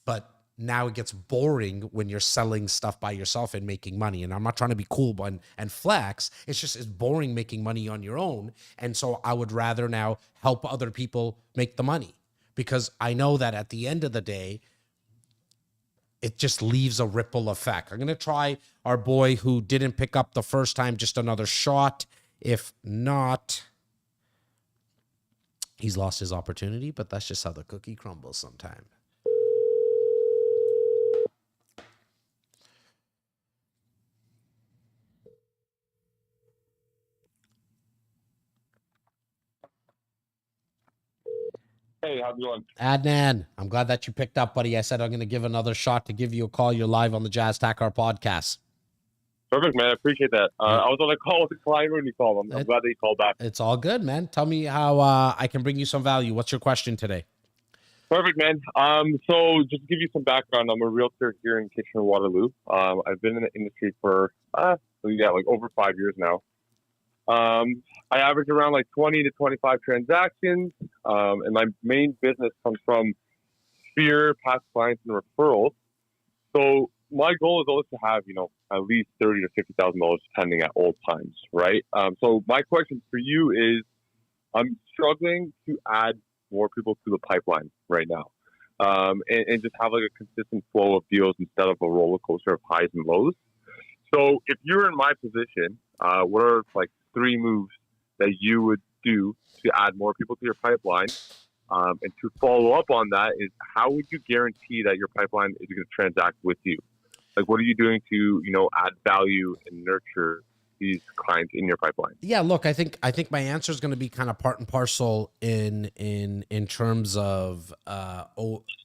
But now it gets boring when you're selling stuff by yourself and making money. And I'm not trying to be cool and flex. It's boring making money on your own. And so I would rather now help other people make the money, because I know that at the end of the day, it just leaves a ripple effect. I'm going to try our boy who didn't pick up the first time, just another shot. If not, he's lost his opportunity, but that's just how the cookie crumbles sometimes. Hey, how's it going? Adnan, I'm glad that you picked up, buddy. I said I'm going to give another shot to give you a call. You're live on the Jazz Takhar podcast. Perfect, man. I appreciate that. I was on a call with a client when you called. I'm glad that you called back. It's all good, man. Tell me how I can bring you some value. What's your question today? Perfect, man. So just to give you some background, I'm a realtor here in Kitchener-Waterloo. I've been in the industry for over 5 years now. I average around 20 to 25 transactions, and my main business comes from Sphere, past clients, and referrals. So my goal is always to have, at least $30,000 to $50,000 depending at all times, right? So my question for you is, I'm struggling to add more people to the pipeline right now, and just have a consistent flow of deals instead of a roller coaster of highs and lows. So if you're in my position, what are 3 moves that you would do to add more people to your pipeline? And to follow up on that is, how would you guarantee that your pipeline is going to transact with you? What are you doing to, add value and nurture these clients in your pipeline? Yeah, look, I think my answer is going to be kind of part and parcel in terms of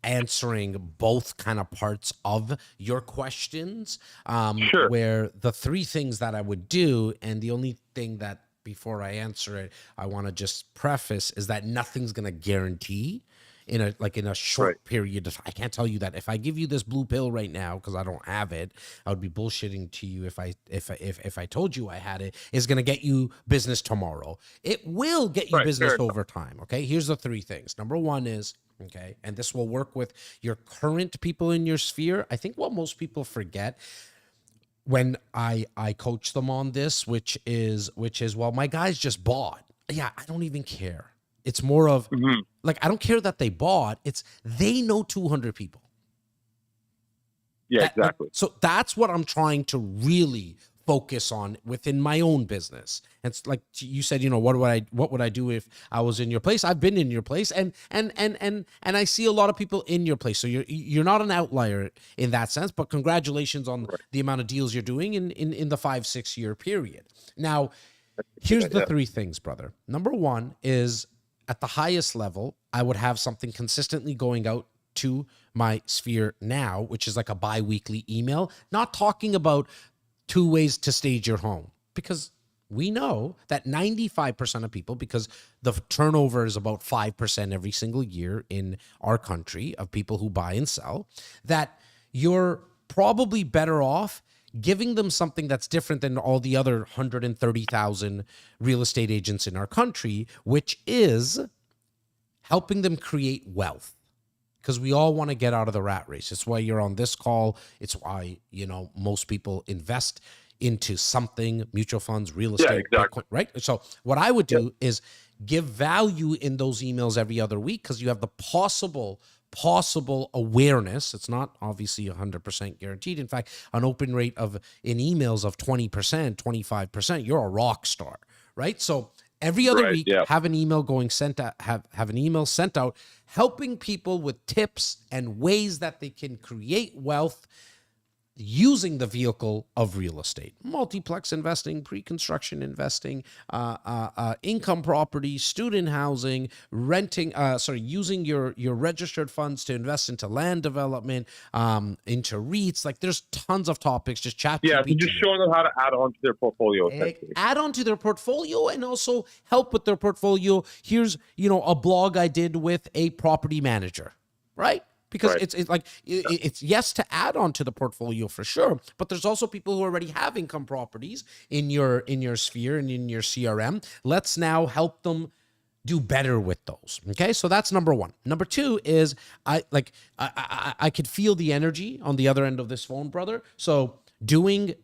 answering both kind of parts of your questions. Sure. Where the 3 things that I would do, and the only thing that before I answer it, I want to just preface is that nothing's going to guarantee in a short period of time. I can't tell you that if I give you this blue pill right now, because I don't have it, I would be bullshitting to you if I told you I had it. It's going to get you business tomorrow. It will get you business over time. Okay, here's the 3 things. Number 1 is, okay, and this will work with your current people in your sphere. I think what most people forget when I coach them on this, which is, well, my guys just bought. Yeah, I don't even care. It's more of I don't care that they bought. It's they know 200 people. Yeah, exactly. So that's what I'm trying to really focus on within my own business. And it's like you said, what would I do if I was in your place? I've been in your place, and I see a lot of people in your place. So you're not an outlier in that sense. But congratulations on the amount of deals you're doing in the 5-6 year period. Now, here's the 3 things, brother. Number 1 is, at the highest level, I would have something consistently going out to my sphere now, which is like a bi-weekly email, not talking about 2 ways to stage your home, because we know that 95% of people, because the turnover is about 5% every single year in our country of people who buy and sell, that you're probably better off giving them something that's different than all the other 130,000 real estate agents in our country, which is helping them create wealth. Because we all want to get out of the rat race. It's why you're on this call. It's why, most people invest into something, mutual funds, real estate, exactly. Bitcoin, right? So what I would do is give value in those emails every other week, because you have the possible awareness. It's not obviously 100% guaranteed. In fact, an open rate in emails of 20%, 25%, you're a rock star, right? So every other week, have an email have an email sent out, helping people with tips and ways that they can create wealth using the vehicle of real estate, multiplex investing, pre-construction investing, income property, student housing, renting, using your registered funds to invest into land development, into REITs. Like, there's tons of topics. Just chat. Yeah, so just showing them how to add on to their portfolio. Add on to their portfolio and also help with their portfolio. Here's, a blog I did with a property manager, right? Because it's yes to add on to the portfolio for sure, but there's also people who already have income properties in your sphere and in your CRM. Let's now help them do better with those. Okay, so that's number one. Number two is I could feel the energy on the other end of this phone, brother. So doing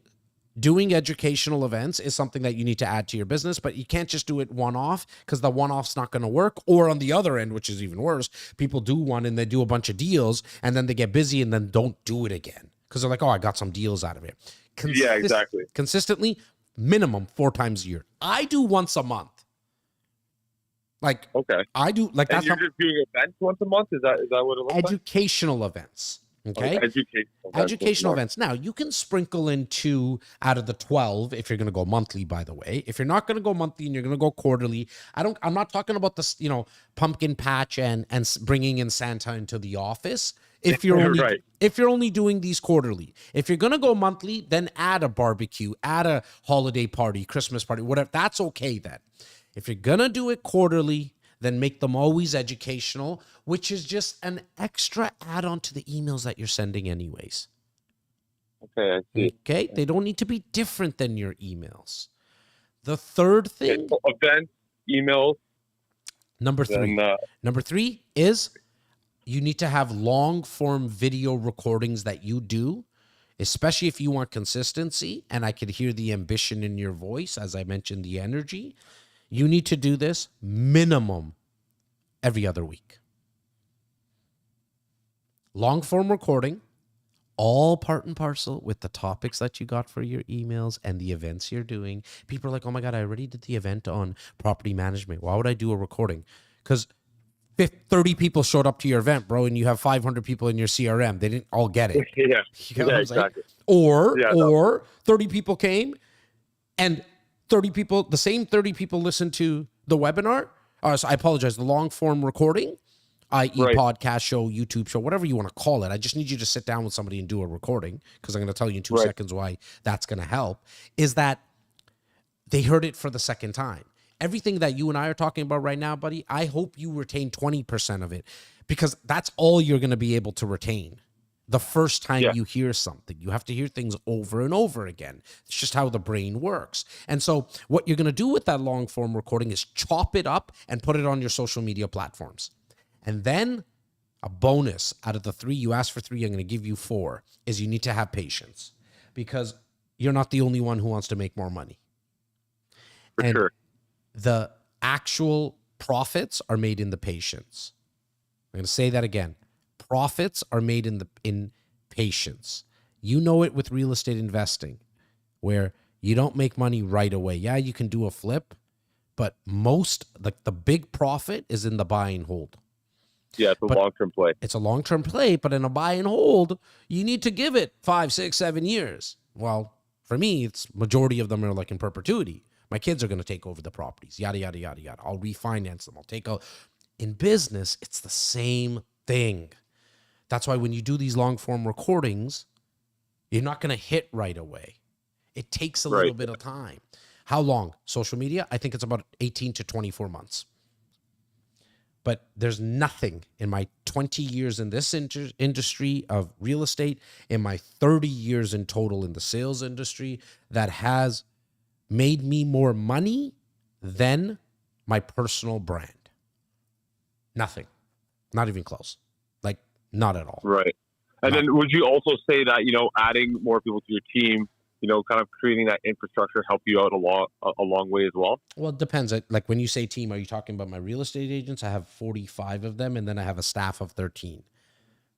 educational events is something that you need to add to your business, but you can't just do it one-off, because the one-off's not going to work. Or on the other end, which is even worse, people do one and they do a bunch of deals and then they get busy and then don't do it again because they're like, oh, I got some deals out of it. Yeah, exactly. Consistently, minimum 4 times a year. I do once a month. Like, okay, I do like that. And you're just doing events once a month? Is that what it looks like? Educational events. Okay. Educational events. Now, you can sprinkle in 2 out of the 12 if you're going to go monthly, by the way. If you're not going to go monthly and you're going to go quarterly, I'm not talking about this, pumpkin patch and bringing in Santa into the office. If you're only if you're only doing these quarterly. If you're going to go monthly, then add a barbecue, add a holiday party, Christmas party, whatever. That's okay then. If you're going to do it quarterly, then make them always educational, which is just an extra add-on to the emails that you're sending anyways. Okay, I see. Okay? They don't need to be different than your emails. The third thing... Events, emails. Number 3. Number 3 is you need to have long-form video recordings that you do, especially if you want consistency, and I could hear the ambition in your voice, as I mentioned, the energy. You need to do this minimum every other week. Long form recording, all part and parcel with the topics that you got for your emails and the events you're doing. People are like, oh my God, I already did the event on property management. Why would I do a recording? Because 30 people showed up to your event, bro, and you have 500 people in your CRM. They didn't all get it. Yeah, exactly. Or 30 people came and the same 30 people listened to the webinar. So I apologize, the long form recording, i.e. podcast show, YouTube show, whatever you want to call it. I just need you to sit down with somebody and do a recording, because I'm going to tell you in 2 seconds why that's going to help, is that they heard it for the second time. Everything that you and I are talking about right now, buddy, I hope you retain 20% of it, because that's all you're going to be able to retain. The first time you hear something, you have to hear things over and over again. It's just how the brain works. And so what you're going to do with that long form recording is chop it up and put it on your social media platforms. And then a bonus out of the 3, you asked for 3, I'm going to give you 4, is you need to have patience, because you're not the only one who wants to make more money. For sure. The actual profits are made in the patience. I'm going to say that again. Profits are made in patience. You know it with real estate investing, where you don't make money right away. Yeah, you can do a flip, but the big profit is in the buy and hold. Yeah, it's a long-term play. It's a long-term play, but in a buy and hold, you need to give it 5, 6, 7 years. Well, for me, it's majority of them are like in perpetuity. My kids are going to take over the properties, yada, yada, yada, yada. I'll refinance them. I'll take out. In business, it's the same thing. That's why when you do these long form recordings, you're not going to hit right away. It takes a little bit of time. How long? Social media? I think it's about 18 to 24 months. But there's nothing in my 20 years in this industry of real estate, in my 30 years in total in the sales industry, that has made me more money than my personal brand. Nothing. Not even close. Not at all. Right. And then would you also say that, adding more people to your team kind of creating that infrastructure help you out a long way as well? Well, it depends. Like when you say team, are you talking about my real estate agents? I have 45 of them, and then I have a staff of 13.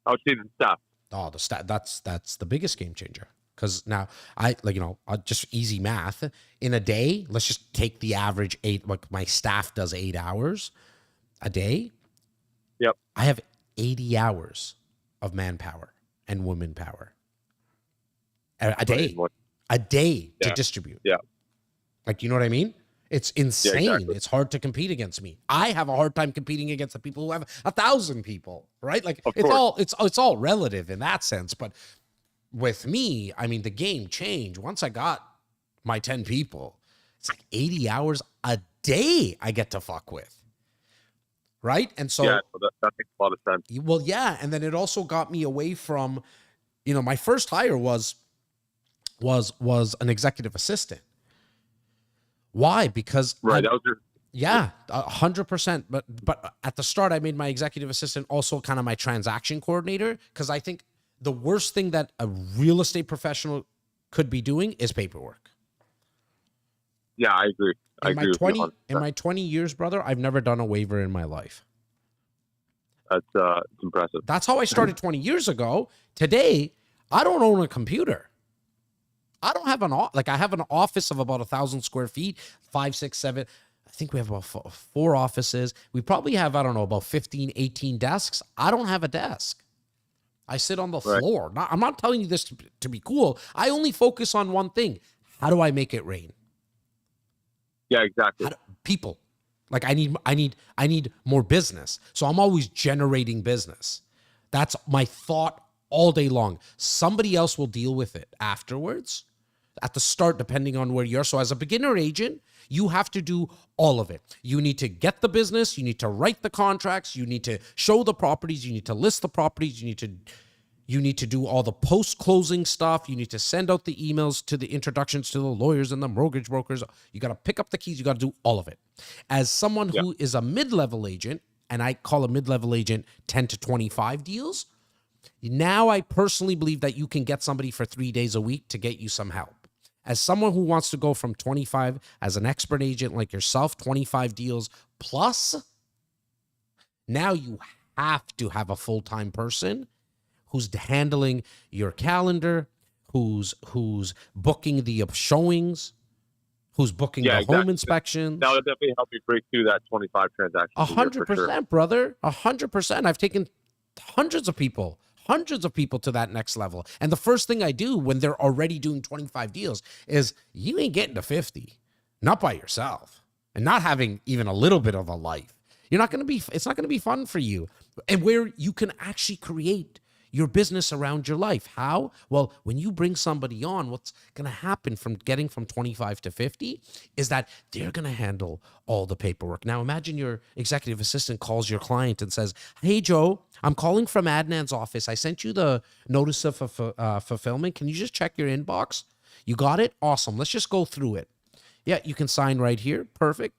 I would say the staff. Oh, the stat that's the biggest game changer. Because now just easy math. In a day, let's just take the average 8, like my staff does 8 hours a day. Yep. I have 80 hours of manpower and woman power. A day. A day to distribute. Yeah. Like, you know what I mean? It's insane. Yeah, exactly. It's hard to compete against me. I have a hard time competing against the people who have 1,000 people, right? Like it's all relative in that sense. But with me, I mean, the game changed. Once I got my 10 people, it's like 80 hours a day I get to fuck with. Right? And so that makes a lot of sense. Well, yeah. And then it also got me away from, my first hire was an executive assistant. Why? Because right, that was your 100%. But at the start, I made my executive assistant also kind of my transaction coordinator, because I think the worst thing that a real estate professional could be doing is paperwork. Yeah, I agree. In my 20 years, brother, I've never done a waiver in my life. That's it's impressive. That's how I started 20 years ago. Today, I don't own a computer. I don't have I have an office of about 1,000 square feet, 5, 6, 7. I think we have about 4 offices. We probably have, about 15, 18 desks. I don't have a desk. I sit on the floor. I'm not telling you this to be cool. I only focus on one thing. How do I make it rain? Yeah, exactly. People. Like I need more business. So I'm always generating business. That's my thought all day long. Somebody else will deal with it afterwards. At the start, depending on where you are. So as a beginner agent, you have to do all of it. You need to get the business. You need to write the contracts. You need to show the properties. You need to list the properties. You need to do all the post-closing stuff. You need to send out the emails to the introductions to the lawyers and the mortgage brokers. You got to pick up the keys. You got to do all of it. As someone who is a mid-level agent, and I call a mid-level agent 10 to 25 deals, now I personally believe that you can get somebody for 3 days a week to get you some help. As someone who wants to go from 25 as an expert agent like yourself, 25 deals plus, now you have to have a full-time person who's handling your calendar, who's booking the showings, who's booking the home inspection. That would definitely help you break through that 25 transactions. 100%, brother. 100%. I've taken hundreds of people to that next level. And the first thing I do when they're already doing 25 deals is you ain't getting to 50, not by yourself, and not having even a little bit of a life. It's not going to be fun for you. And where you can actually create your business around your life. How? Well, when you bring somebody on, what's going to happen from getting from 25 to 50 is that they're going to handle all the paperwork. Now, imagine your executive assistant calls your client and says, "Hey, Joe, I'm calling from Adnan's office. I sent you the notice of fulfillment. Can you just check your inbox? You got it? Awesome. Let's just go through it. Yeah, you can sign right here. Perfect."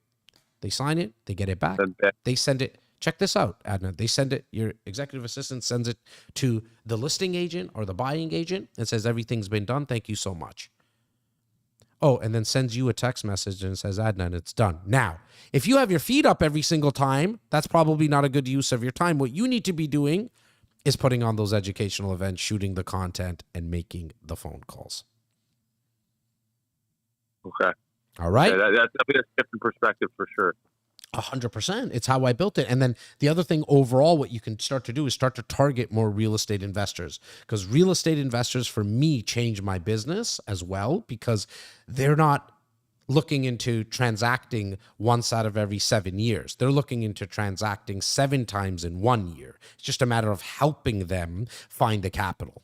They sign it. They get it back. They send it. Check this out, Adnan. They send it, your executive assistant sends it to the listing agent or the buying agent and says, "Everything's been done. Thank you so much." Oh, and then sends you a text message and says, "Adnan, it's done." Now, if you have your feet up every single time, that's probably not a good use of your time. What you need to be doing is putting on those educational events, shooting the content, and making the phone calls. Okay. All right. Yeah, that's definitely a different perspective for sure. 100%. It's how I built it. And then the other thing overall, what you can start to do is start to target more real estate investors, because real estate investors for me changed my business as well, because they're not looking into transacting once out of every 7 years. They're looking into transacting 7 times in 1 year. It's just a matter of helping them find the capital.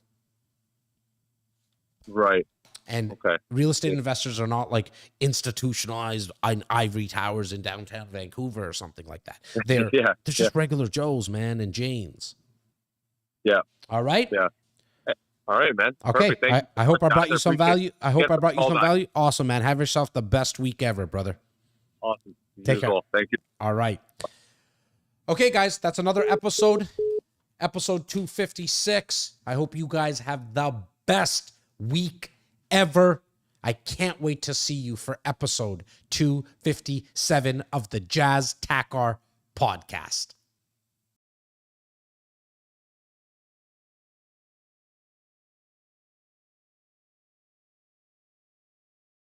Right. And real estate investors are not like institutionalized ivory towers in downtown Vancouver or something like that. They're just regular Joes, man, and Janes. Yeah. All right. Yeah. All right, man. Okay. I hope I brought you some value. Value. Awesome, man. Have yourself the best week ever, brother. Awesome. Take care. Thank you. All right. Okay, guys, that's another episode. Episode 256. I hope you guys have the best week ever. I can't wait to see you for episode 257 of the Jazz Takhar podcast.